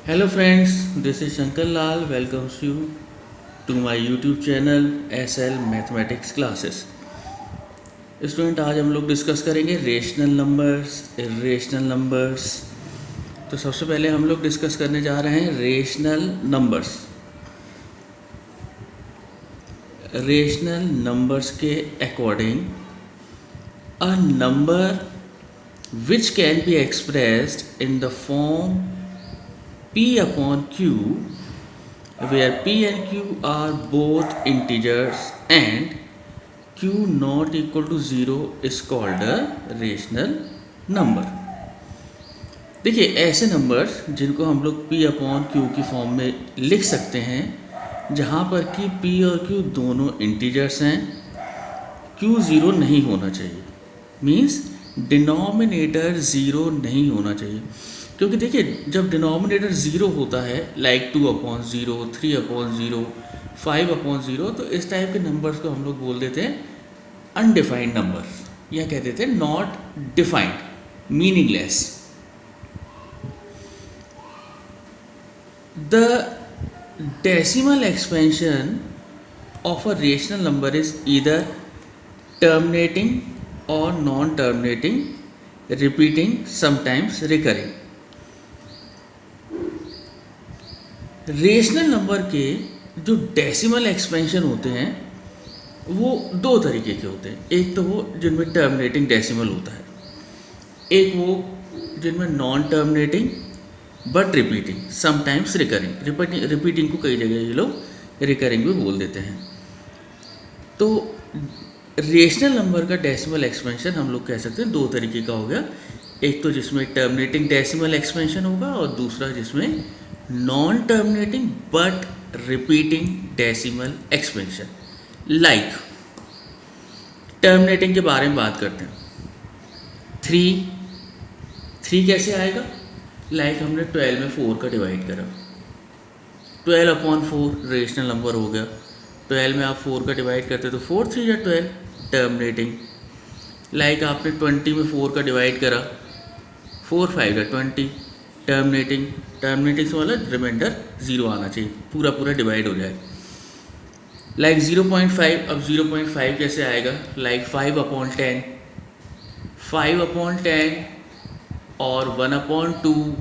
Hello friends, this is Shankar Lal welcomes you to my YouTube channel SL Mathematics Classes। Student आज हम लोग discuss करेंगे rational numbers, irrational numbers. तो सबसे पहले हम लोग डिस्कस करने जा रहे हैं रेशनल नंबर्स। रेशनल नंबर्स के according a number which can be expressed in the form P upon Q where P and Q are both integers and Q not equal to 0 is called a rational number। देखिए ऐसे numbers जिनको हम लोग P upon Q की form में लिख सकते हैं जहाँ पर कि P और Q दोनों इंटीजर्स हैं, Q ज़ीरो नहीं होना चाहिए, मीन्स डिनोमिनेटर ज़ीरो नहीं होना चाहिए। क्योंकि देखिए जब डिनोमिनेटर ज़ीरो होता है लाइक 2/0, 3/0, 5/0, तो इस टाइप के नंबर्स को हम लोग बोल देते हैं अनडिफाइंड नंबर्स या कह देते हैं not defined, meaningless. The decimal expansion of a rational number is either terminating और non terminating, repeating, sometimes recurring. Rational number के जो डेसिमल एक्सपेंशन होते हैं वो दो तरीके के होते हैं। एक तो वो जिनमें टर्मिनेटिंग डेसिमल होता है, एक वो जिनमें non terminating but repeating, sometimes recurring. Repeating को कई जगह ये लोग रिकरिंग भी बोल देते हैं। तो रेशनल नंबर का डेसिमल एक्सपेंशन हम लोग कह सकते हैं दो तरीके का हो गया, एक तो जिसमें टर्मिनेटिंग डेसिमल एक्सपेंशन होगा और दूसरा जिसमें non terminating but repeating decimal expansion. Like terminating के बारे में बात करते हैं। थ्री कैसे आएगा? लाइक हमने 12 में 4 का डिवाइड करा, 12/4 रेशनल नंबर हो गया। 12 में आप 4 का डिवाइड करते तो 4 3 या 12, टर्मिनेटिंग। लाइक आपने 20 में 4 का डिवाइड करा, 4 5 या 20, टर्मिनेटिंग। टर्मिनेटिंग से मतलब रिमाइंडर ज़ीरो आना चाहिए, पूरा पूरा डिवाइड हो जाए। लाइक 0.5, अब 0.5 कैसे आएगा? लाइक 5/10, 5/10 और 1/2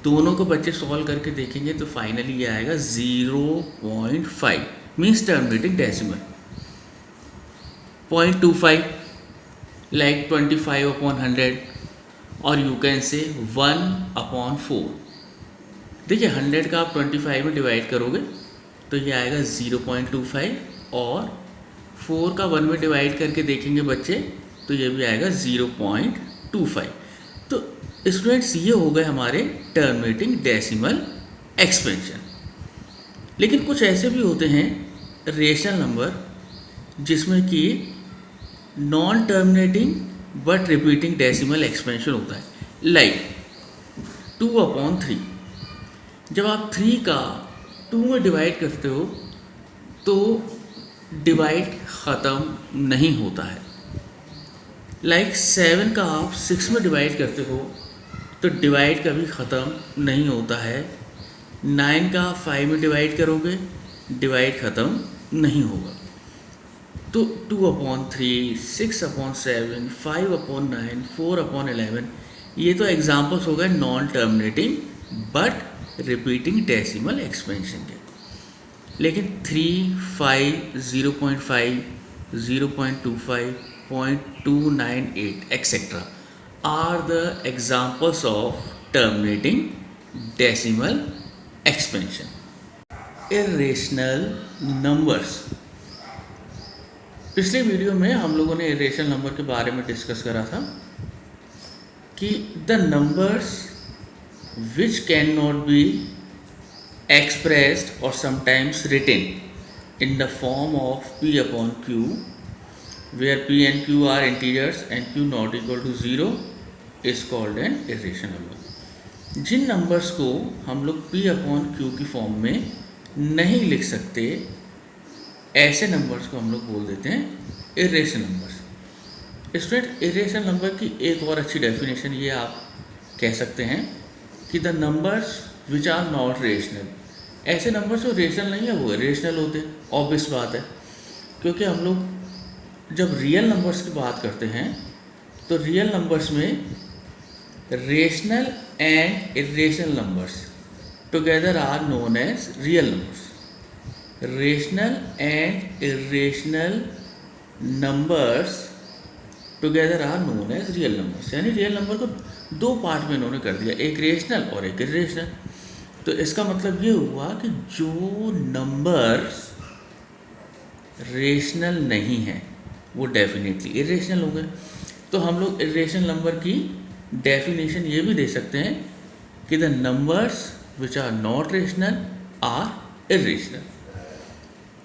दोनों को बच्चे सॉल्व करके देखेंगे तो फाइनली ये आएगा 0.5, मीन्स टर्मिनेटिंग डेसिमल। 0.25 लाइक 25/100 और यू कैन से 1/4। देखिए 100 का आप 25 में डिवाइड करोगे तो ये आएगा 0.25 और 4 का 1 में डिवाइड करके देखेंगे बच्चे तो ये भी आएगा 0.25। तो स्टूडेंट्स ये हो गए हमारे टर्मिनेटिंग डेसिमल एक्सपेंशन। लेकिन कुछ ऐसे भी होते हैं रेशनल नंबर जिसमें कि non terminating but repeating decimal expansion होता है। लाइक 2/3, जब आप 3 का 2 में डिवाइड करते हो तो डिवाइड ख़त्म नहीं होता है। लाइक 7 का आप 6 में डिवाइड करते हो तो डिवाइड कभी ख़त्म नहीं होता है। 9 का 5 में डिवाइड करोगे डिवाइड ख़त्म नहीं होगा। तो 2/3, 6/7, 5/9, 4/11 ये तो एग्जाम्पल्स हो गए non terminating but repeating decimal expansion के। लेकिन 3, 5, 0.5, 0.25, 0.298 etc. are the examples of terminating decimal expansion. Irrational numbers। पिछले वीडियो में हम लोगों ने इरेशनल नंबर के बारे में डिस्कस करा था कि the numbers which can not be expressed or sometimes written in the form of P/Q where P and Q are integers and Q not equal to 0 is called an irrational number। जिन numbers को हम लोग P/Q की form में नहीं लिख सकते ऐसे नंबर्स को हम लोग बोल देते हैं irrational numbers. Student irrational number की एक और अच्छी डेफिनेशन ये आप कह सकते हैं कि the numbers which are not rational, ऐसे नंबर्स जो रेशनल नहीं है वो रेशनल होते, ऑब्वियस बात है। क्योंकि हम लोग जब रियल नंबर्स की बात करते हैं तो रियल नंबर्स में rational and irrational numbers together are known as real numbers. Rational and irrational numbers together are known as real numbers, यानी रियल नंबर को दो पार्ट में इन्होंने कर दिया, एक रेशनल और एक इरेशनल। तो इसका मतलब ये हुआ कि जो नंबर्स रेशनल नहीं है वो डेफिनेटली इरेशनल होंगे। तो हम लोग इरेशनल नंबर की डेफिनेशन ये भी दे सकते हैं कि the numbers which are not rational are irrational.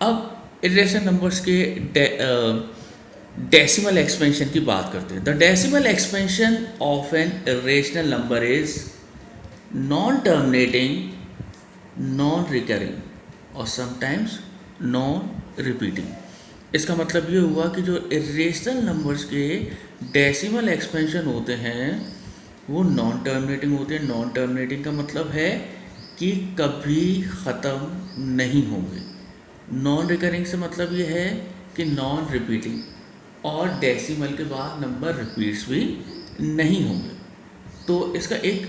अब इरेशनल नंबर्स के डेसिमल एक्सपेंशन की बात करते हैं। The decimal expansion of an irrational number is non terminating, non recurring और समटाइम्स नॉन रिपीटिंग। इसका मतलब ये हुआ कि जो इरेशनल नंबर्स के डेसिमल एक्सपेंशन होते हैं वो नॉन टर्मिनेटिंग होते हैं। नॉन टर्मिनेटिंग का मतलब है कि कभी ख़त्म नहीं होंगे। नॉन रिकरिंग से मतलब ये है कि नॉन रिपीटिंग, और डेसिमल के बाद नंबर रिपीट्स भी नहीं होंगे। तो इसका एक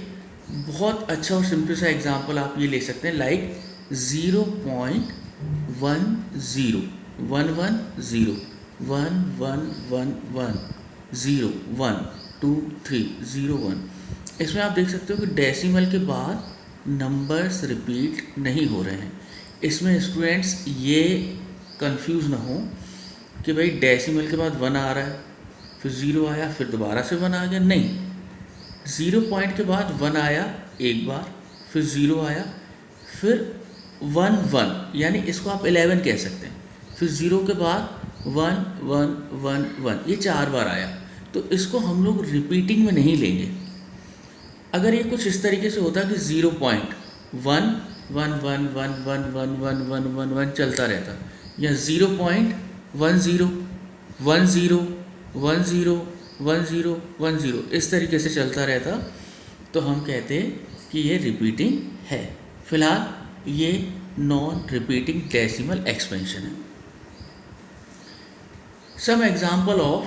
बहुत अच्छा और सिंपल सा एग्जांपल आप ये ले सकते हैं, लाइक 0.10 110 1111 0 1 2 3 0 1। इसमें आप देख सकते हो कि डेसिमल के बाद नंबर्स रिपीट नहीं हो रहे हैं। इसमें स्टूडेंट्स ये कंफ्यूज ना हो कि भाई डेसिमल के बाद 1 आ रहा है, फिर 0 आया, फिर दोबारा से 1 आ गया। नहीं, 0 पॉइंट के बाद 1 आया एक बार, फिर 0 आया, फिर 1 1, यानी इसको आप 11 कह सकते हैं। फिर 0 के बाद 1 1 1 1, ये 4 बार आया। तो इसको हम लोग रिपीटिंग में नहीं लेंगे। अगर ये कुछ इस तरीके से होता कि 0.1 1 1 1 1 1 1 1 1 1 चलता रहता, या 0.10 10 10 10 10 10 इस तरीके से चलता रहता, तो हम कहते कि ये रिपीटिंग है। फिलहाल ये नॉन रिपीटिंग डेसिमल एक्सपेंशन है। Some example of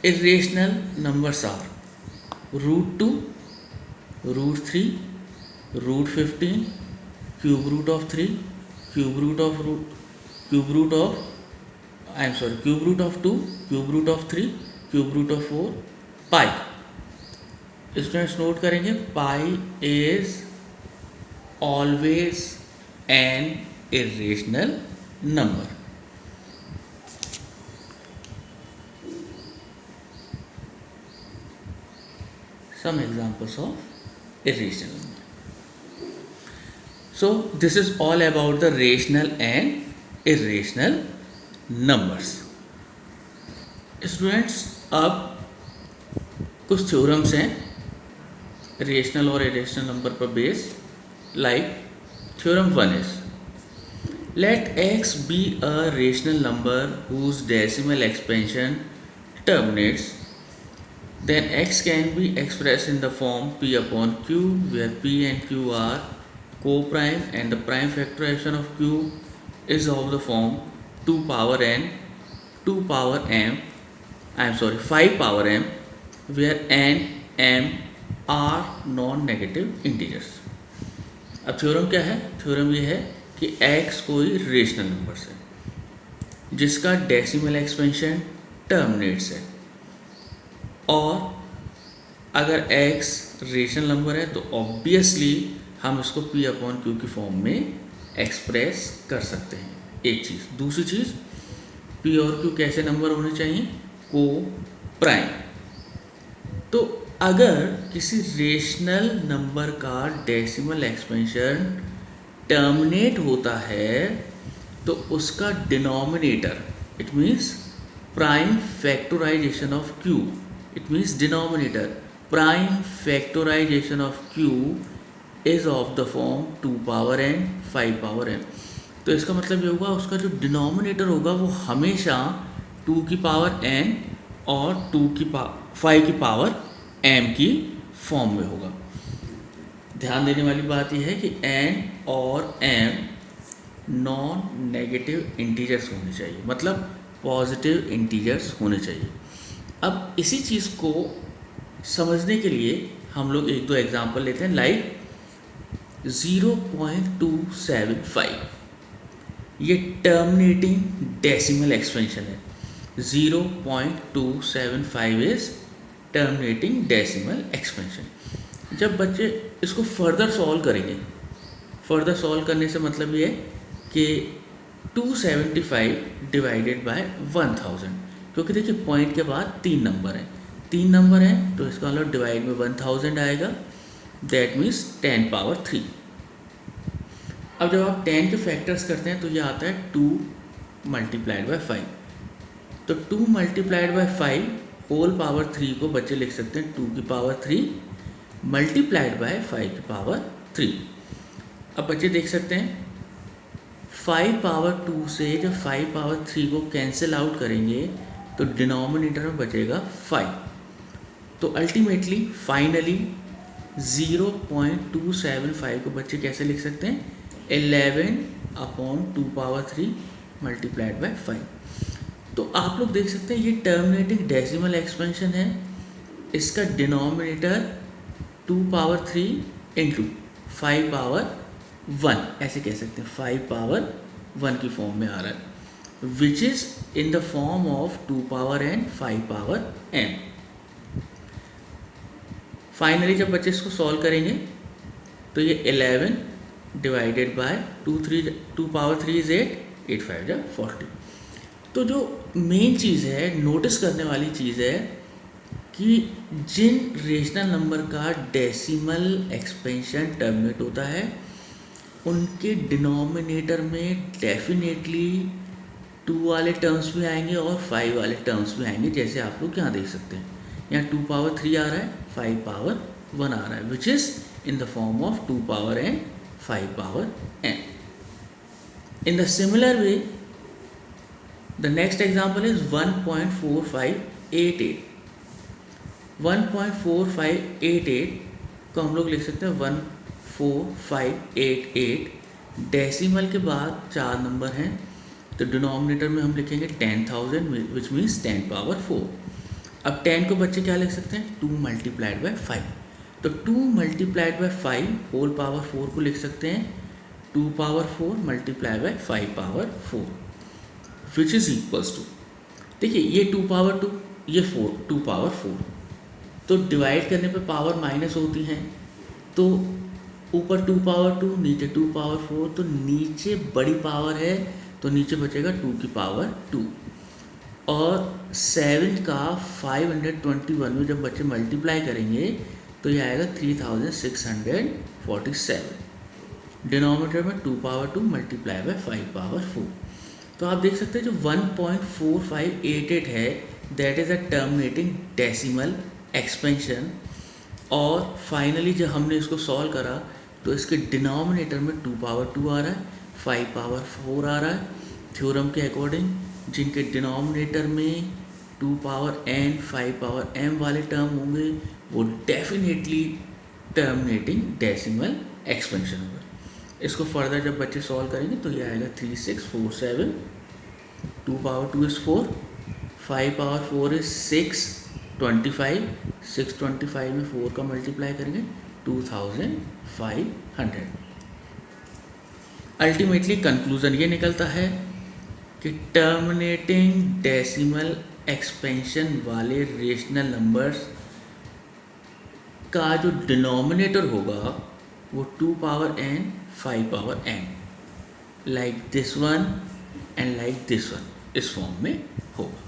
irrational numbers are √2, √3, √15, cube root of 3, cube root of 2, cube root of 3, cube root of 4, pi. Students note करेंगे, pi is always an irrational number. Some examples of irrational number. So this is all about the rational and irrational numbers. Students, अब कुछ theorems हैं rational और irrational number पर base. Like theorem 1 is, let x be a rational number whose decimal expansion terminates, then x can be expressed in the form p upon q, where p and q are co-prime and the prime factorization of q is of the form 2 power n, 2 power m, 5 power m, where n, m are non-negative integers. अब theorem क्या है? Theorem ये है कि x कोई rational number है जिसका decimal expansion terminates है, और अगर x रेशनल नंबर है तो ऑब्वियसली हम इसको p अपॉन q की फॉर्म में एक्सप्रेस कर सकते हैं। एक चीज़। दूसरी चीज़, p और q कैसे नंबर होने चाहिए? Coprime. तो अगर किसी रेशनल नंबर का डेसिमल एक्सपेंशन टर्मिनेट होता है तो उसका denominator, it means prime factorization of q, it means denominator prime factorization of q is of the form 2 power n, 5 power m। तो इसका मतलब ये होगा उसका जो डिनोमिनेटर होगा वो हमेशा 2 की पावर n और 5 की पावर m की फॉर्म में होगा। ध्यान देने वाली बात यह है कि n और m नॉन नेगेटिव इंटीजर्स होने चाहिए, मतलब पॉजिटिव इंटीजर्स होने चाहिए। अब इसी चीज़ को समझने के लिए हम लोग एक दो एग्जांपल लेते हैं, लाइक 0.275, ये टर्मिनेटिंग डेसिमल एक्सपेंशन है। 0.275 इज टर्मिनेटिंग डेसिमल एक्सपेंशन। जब बच्चे इसको फर्दर सॉल्व करेंगे, फर्दर सॉल्व करने से मतलब ये है कि 275 डिवाइडेड बाय 1000, क्योंकि देखिए पॉइंट के बाद 3 नंबर हैं तो इसका मतलब डिवाइड में 1000 आएगा, दैट मीन्स 10 पावर 3। अब जब आप 10 के फैक्टर्स करते हैं तो ये आता है 2 मल्टीप्लाइड बाय 5, तो 2 मल्टीप्लाइड बाय 5 होल पावर 3 को बच्चे लिख सकते हैं 2 की पावर 3 मल्टीप्लाइड बाय 5 की पावर 3। अब बच्चे देख सकते हैं 5 पावर 2 से जब 5 पावर 3 को कैंसिल आउट करेंगे तो डिनोमिनेटर में बचेगा 5, तो अल्टीमेटली फाइनली 0.275 को बच्चे कैसे लिख सकते हैं 11/2 पावर 3 मल्टीप्लाइड बाय 5। तो आप लोग देख सकते हैं ये टर्मिनेटिंग डेसिमल एक्सपेंशन है, इसका डिनोमिनेटर 2 पावर 3 इंटू 5 पावर 1 ऐसे कह सकते हैं, 5 पावर 1 की फॉर्म में आ रहा है, which is in the form of 2 power n 5 power m। Finally जब बच्चे इसको सॉल्व करेंगे तो ये 11 डिवाइडेड बाय 2 पावर 3 इज 8, 8 5 जा 40। तो जो मेन चीज़ है, नोटिस करने वाली चीज़ है कि जिन रेशनल नंबर का डेसिमल एक्सपेंशन टर्मिनेट होता है उनके डिनोमिनेटर में डेफिनेटली 2 वाले टर्म्स भी आएंगे और 5 वाले टर्म्स भी आएंगे, जैसे आप लोग यहाँ देख सकते हैं। यहाँ 2 पावर 3 आ रहा है, 5 पावर 1 आ रहा है, which is in the form of 2 power n 5 power n। In the similar way the next example is 1.4588। 1.4588 को हम लोग लिख सकते हैं 14588, डेसिमल के बाद 4 नंबर हैं तो डिनोमिनेटर में हम लिखेंगे 10,000 विच मीन्स 10 पावर 4। अब 10 को बच्चे क्या लिख सकते हैं 2 मल्टीप्लाइड बाय 5, तो 2 मल्टीप्लाइड बाय 5 होल पावर 4 को लिख सकते हैं 2 power 4 multiplied by 5 power 4 which is equals to, देखिए ये 2 पावर 2 ये 2 पावर 4, तो डिवाइड करने पे पावर माइनस होती हैं, तो ऊपर 2 पावर 2 नीचे 2 पावर 4, तो नीचे बड़ी पावर है तो नीचे बचेगा 2 की पावर 2, और 7 का 521 में जब बच्चे मल्टीप्लाई करेंगे तो ये आएगा 3647, डिनोमिनेटर में 2 पावर 2 मल्टीप्लाई बाय 5 पावर 4। तो आप देख सकते हैं जो 1.4588 है that is a terminating decimal expansion, और फाइनली जब हमने इसको सॉल्व करा तो इसके डिनोमिनेटर में 2 पावर 2 आ रहा है, 5 पावर 4 आ रहा है। थ्योरम के अकॉर्डिंग जिनके डिनोमिनेटर में 2 पावर n 5 पावर m वाले टर्म होंगे वो डेफिनेटली टर्मिनेटिंग डेसिमल एक्सपेंशन होगा। इसको फर्दर जब बच्चे सॉल्व करेंगे तो ये आएगा 3647, 2 पावर 2 इज़ 4, 5 पावर 4 इज़ 625, 625 में 4 का मल्टीप्लाई करेंगे 2500। अल्टीमेटली कंक्लूज़न ये निकलता है कि टर्मिनेटिंग डेसिमल एक्सपेंशन वाले रेशनल नंबर्स का जो डिनोमिनेटर होगा वो 2 power n 5 power n like this one and like this one इस फॉर्म में होगा।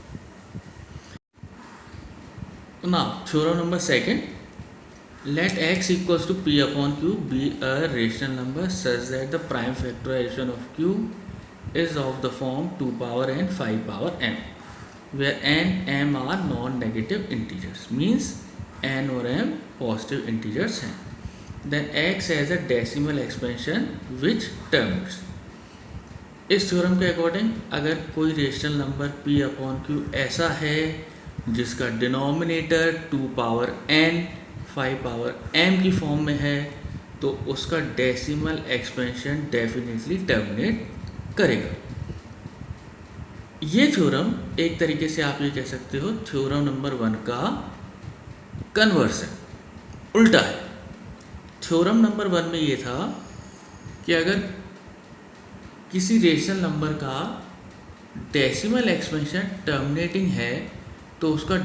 Now theorem number second, let x equals to p upon q be a rational number such that the prime factorization of q is of the form 2 power n 5 power m where n m are non-negative integers, means n और m positive integers हैं। then x has a decimal expansion which terms। इस theorem के according अगर कोई rational number p upon q ऐसा है जिसका denominator 2 power n 5 power m की फॉर्म में है तो उसका डेसिमल एक्सपेंशन डेफिनेटली टर्मिनेट करेगा। ये थ्योरम एक तरीके से आप ये कह सकते हो थ्योरम नंबर 1 का कन्वर्स है, उल्टा है। थ्योरम नंबर 1 में ये था कि अगर किसी रेशनल नंबर का डेसिमल एक्सपेंशन टर्मिनेटिंग है तो उसका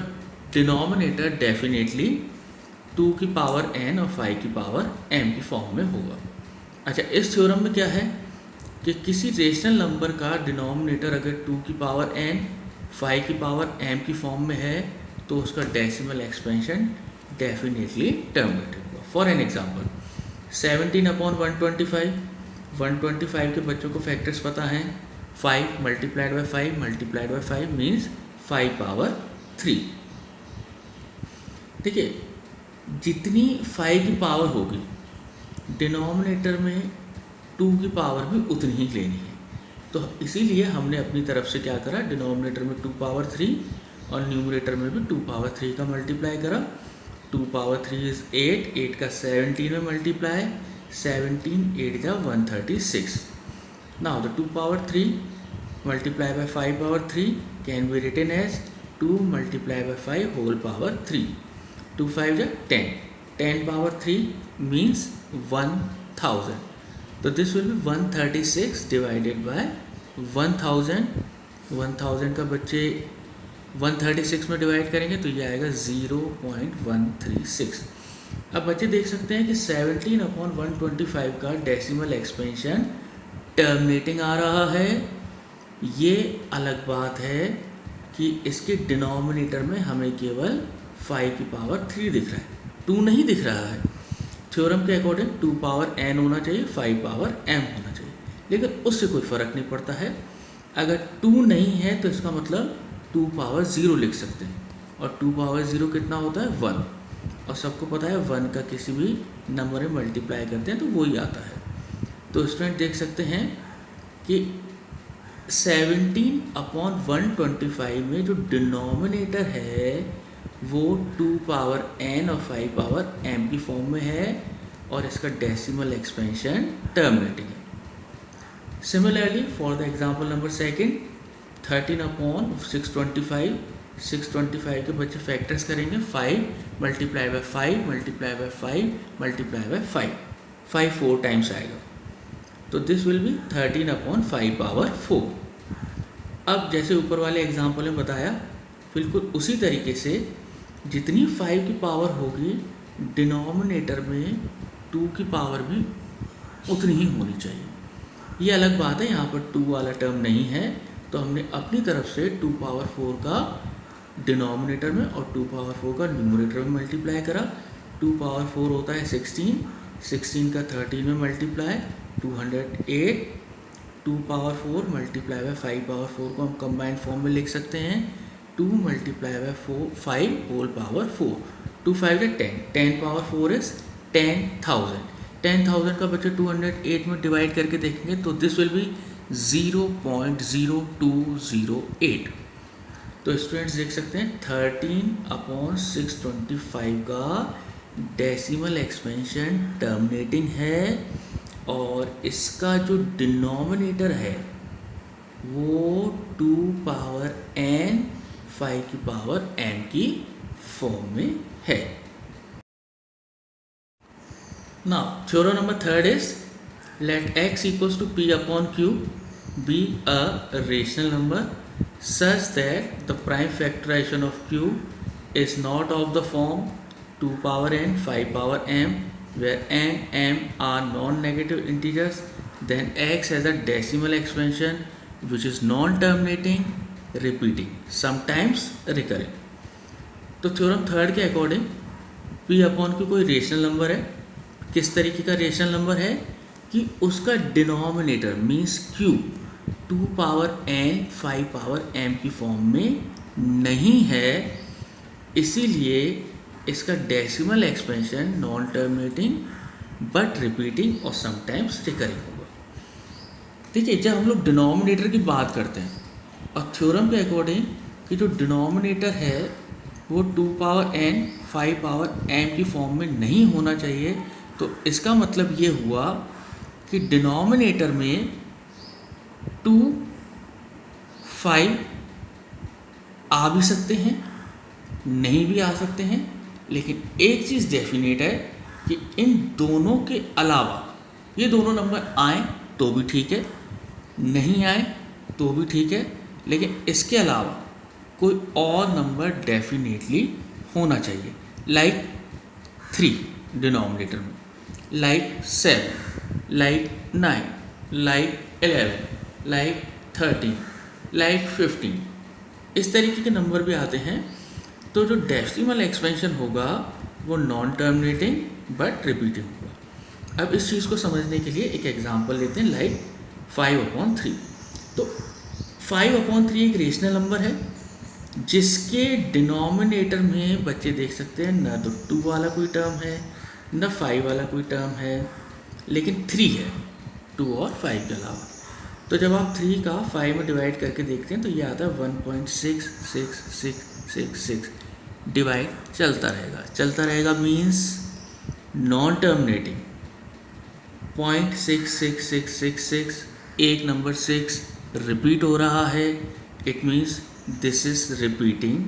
डिनोमिनेटर डेफिनेटली 2 की पावर n और 5 की पावर m की फॉर्म में होगा। अच्छा, इस थ्योरम में क्या है कि किसी रेशनल नंबर का डिनोमिनेटर अगर 2 की पावर n 5 की पावर m की फॉर्म में है तो उसका डेसिमल एक्सपेंशन डेफिनेटली टर्मिनेटेड होगा। फॉर एन एग्जांपल 17/125, 125 के बच्चों को फैक्टर्स पता हैं, 5 multiplied by 5 multiplied by 5 means 5 power 3। देखिए, जितनी 5 की पावर होगी डिनोमिनेटर में 2 की पावर भी उतनी ही लेनी है। तो इसीलिए हमने अपनी तरफ से क्या करा, डिनोमिनेटर में 2 पावर 3 और न्यूमरेटर में भी 2 पावर 3 का मल्टीप्लाई करा। 2 पावर 3 इज़ 8, 8 का 17 में मल्टीप्लाई, 17 8 का 136। Now the 2 power 3 multiply by 5 power 3 can be written as 2 multiply by 5 whole power 3। 2 5 जा 10, 10 पावर 3 मीन्स 1000। तो this will be 136 divided by 1000। 1000 का बच्चे 136 में डिवाइड करेंगे तो ये आएगा 0.136। अब बच्चे देख सकते हैं कि 17/125 का डेसिमल एक्सपेंशन टर्मिनेटिंग आ रहा है। ये अलग बात है कि इसके डिनोमिनेटर में हमें केवल 5 की पावर 3 दिख रहा है, 2 नहीं दिख रहा है। थ्योरम के अकॉर्डिंग 2 पावर n होना चाहिए, 5 पावर m होना चाहिए, लेकिन उससे कोई फ़र्क नहीं पड़ता है। अगर 2 नहीं है तो इसका मतलब 2 पावर 0 लिख सकते हैं, और 2 पावर 0 कितना होता है 1, और सबको पता है 1 का किसी भी नंबर में मल्टीप्लाई करते हैं तो वही आता है। तो स्टूडेंट देख सकते हैं कि 17/125 में जो डिनोमिनेटर है वो 2 पावर n और 5 पावर m की फॉर्म में है, और इसका डेसिमल एक्सपेंशन टर्मिनेटिंग है। Similarly for the example number 2, 13/625, 625 के बच्चे फैक्टर्स करेंगे, 5 multiply by 5 multiply by 5 multiply by 5, 5 4 times आएगा, तो दिस विल बी 13/5 पावर 4। अब जैसे ऊपर वाले एग्जाम्पल में बताया, बिल्कुल उसी तरीके से जितनी 5 की पावर होगी डिनोमिनेटर में 2 की पावर भी उतनी ही होनी चाहिए। ये अलग बात है, यहाँ पर 2 वाला टर्म नहीं है, तो हमने अपनी तरफ से 2 पावर 4 का डिनोमिनेटर में और 2 पावर 4 का न्यूमरेटर में मल्टीप्लाई करा। 2 पावर 4 होता है 16, 16 का 13 में multiply 208। 2 power 4 multiply by 5 power 4 को हम कंबाइंड फॉर्म में लिख सकते हैं, 2 मल्टीप्लाई बाय 5 होल पावर 4, 2 5 है 10, 10 पावर 4 इज 10,000। 10,000 का बच्चे 208 में डिवाइड करके देखेंगे तो दिस विल बी 0.0208। तो स्टूडेंट्स देख सकते हैं 13/625 का डेसिमल एक्सपेंशन टर्मिनेटिंग है, और इसका जो डिनोमिनेटर है वो 2 पावर n 5 की पावर m की फॉर्म में है। Now theorem number 3 is let x equals to p upon q be a rational number such that the prime factorization of q is not of the form 2 power n 5 power m where n m are non-negative integers, then x has a decimal expansion which is non-terminating, repeating, sometimes recurring। तो theorem 3 के according p upon q कोई rational number है। किस तरीके का rational number है कि उसका denominator means q 2 power n 5 power m की फॉर्म में नहीं है, इसीलिए इसका decimal expansion non terminating but repeating और समटाइम्स रिकरिंग होगा। देखिए, जब हम लोग डिनोमिनेटर की बात करते हैं और थ्योरम के अकॉर्डिंग कि जो डिनोमिनेटर है वो 2 पावर n 5 पावर m की फॉर्म में नहीं होना चाहिए, तो इसका मतलब ये हुआ कि डिनोमिनेटर में 2, 5 आ भी सकते हैं, नहीं भी आ सकते हैं, लेकिन एक चीज़ डेफिनेट है कि इन दोनों के अलावा ये दोनों नंबर आए तो भी ठीक है, नहीं आए तो भी ठीक है, लेकिन इसके अलावा कोई और नंबर डेफिनेटली होना चाहिए। लाइक 3 डिनोमिनेटर में, like 7, like 9, like 11, like 13, like 15, इस तरीके के नंबर भी आते हैं। तो जो डेसिमल एक्सपेंशन होगा वो नॉन टर्मिनेटिंग बट रिपीटिंग होगा। अब इस चीज़ को समझने के लिए एक एग्जांपल लेते हैं, लाइक 5/3। तो 5/3 एक रेशनल नंबर है जिसके डिनोमिनेटर में बच्चे देख सकते हैं ना तो 2 वाला कोई टर्म है ना 5 वाला कोई टर्म है, लेकिन 3 है 2 और 5 के अलावा। तो जब आप 3 का 5 में डिवाइड करके देखते हैं तो ये आता है 1.66666। डिवाइड चलता रहेगा मीन्स नॉन टर्मिनेटिंग। 0.66666 एक नंबर 6 रिपीट हो रहा है, it means this is repeating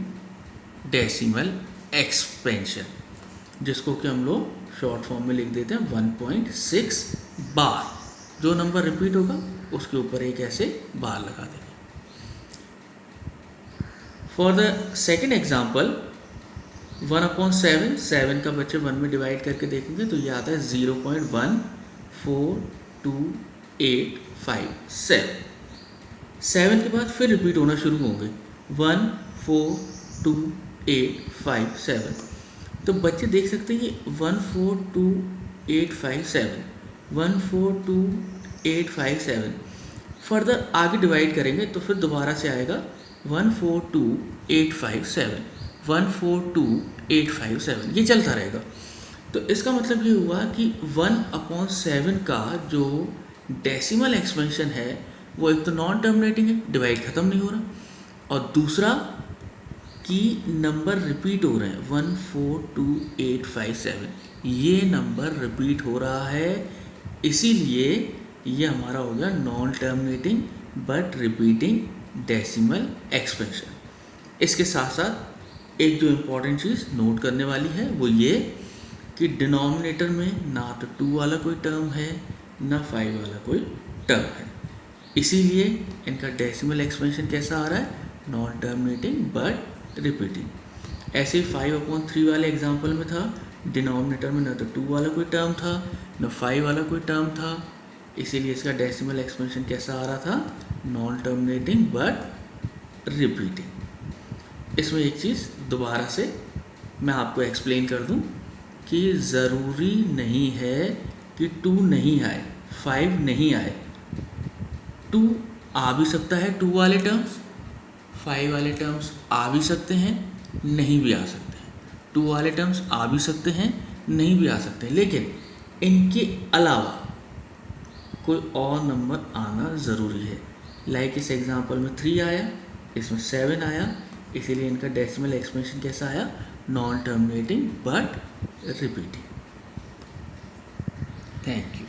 decimal expansion, जिसको कि हम लोग शॉर्ट फॉर्म में लिख देते हैं 1.6 बार। जो नंबर रिपीट होगा उसके ऊपर एक ऐसे बार लगा देंगे। फॉर द सेकेंड एग्जाम्पल 1/7, 7 का बच्चे 1 में डिवाइड करके देखेंगे तो ये आता है 0.14285 7 के बाद फिर रिपीट होना शुरू होंगे 14285 तो बच्चे देख सकते हैं ये 14285 14285 फर्दर आगे डिवाइड करेंगे तो फिर दोबारा से आएगा 14285 14285 ये चलता रहेगा। तो इसका मतलब ये हुआ कि 1/7 का जो डेसिमल एक्सपेंशन है वो एक तो नॉन टर्मिनेटिंग है, डिवाइड ख़त्म नहीं हो रहा, और दूसरा कि नंबर रिपीट हो रहे हैं 14285 ये नंबर रिपीट हो रहा है, इसीलिए ये हमारा हो गया non terminating but repeating decimal expansion. इसके साथ साथ एक जो इम्पॉर्टेंट चीज़ नोट करने वाली है वो ये कि डिनोमिनेटर में ना तो 2 वाला कोई टर्म है ना 5 वाला कोई टर्म है, इसीलिए इनका डेसिमल एक्सपेंशन कैसा आ रहा है, नॉन टर्मिनेटिंग बट रिपीटिंग। ऐसे ही 5/3 वाले एग्जाम्पल में था, डिनोमिनेटर में ना तो 2 वाला कोई टर्म था ना 5 वाला कोई टर्म था, इसीलिए इसका डेसिमल एक्सपेंशन कैसा आ रहा था, नॉन टर्मिनेटिंग बट रिपीटिंग। इसमें एक चीज़ दोबारा से मैं आपको एक्सप्लेन कर दूं कि ज़रूरी नहीं है कि 2 नहीं आए 5 नहीं आए, 2 आ भी सकता है, 2 वाले टर्म्स 5 वाले टर्म्स आ भी सकते हैं, नहीं भी आ सकते हैं, 2 वाले टर्म्स आ भी सकते हैं, नहीं भी आ सकते हैं, लेकिन इनके अलावा कोई और नंबर आना ज़रूरी है। लाइक इस एग्जांपल में 3 आया, इसमें 7 आया, इसीलिए इनका डेसिमल एक्सपेंशन कैसा आया, non terminating but repeating. Thank you.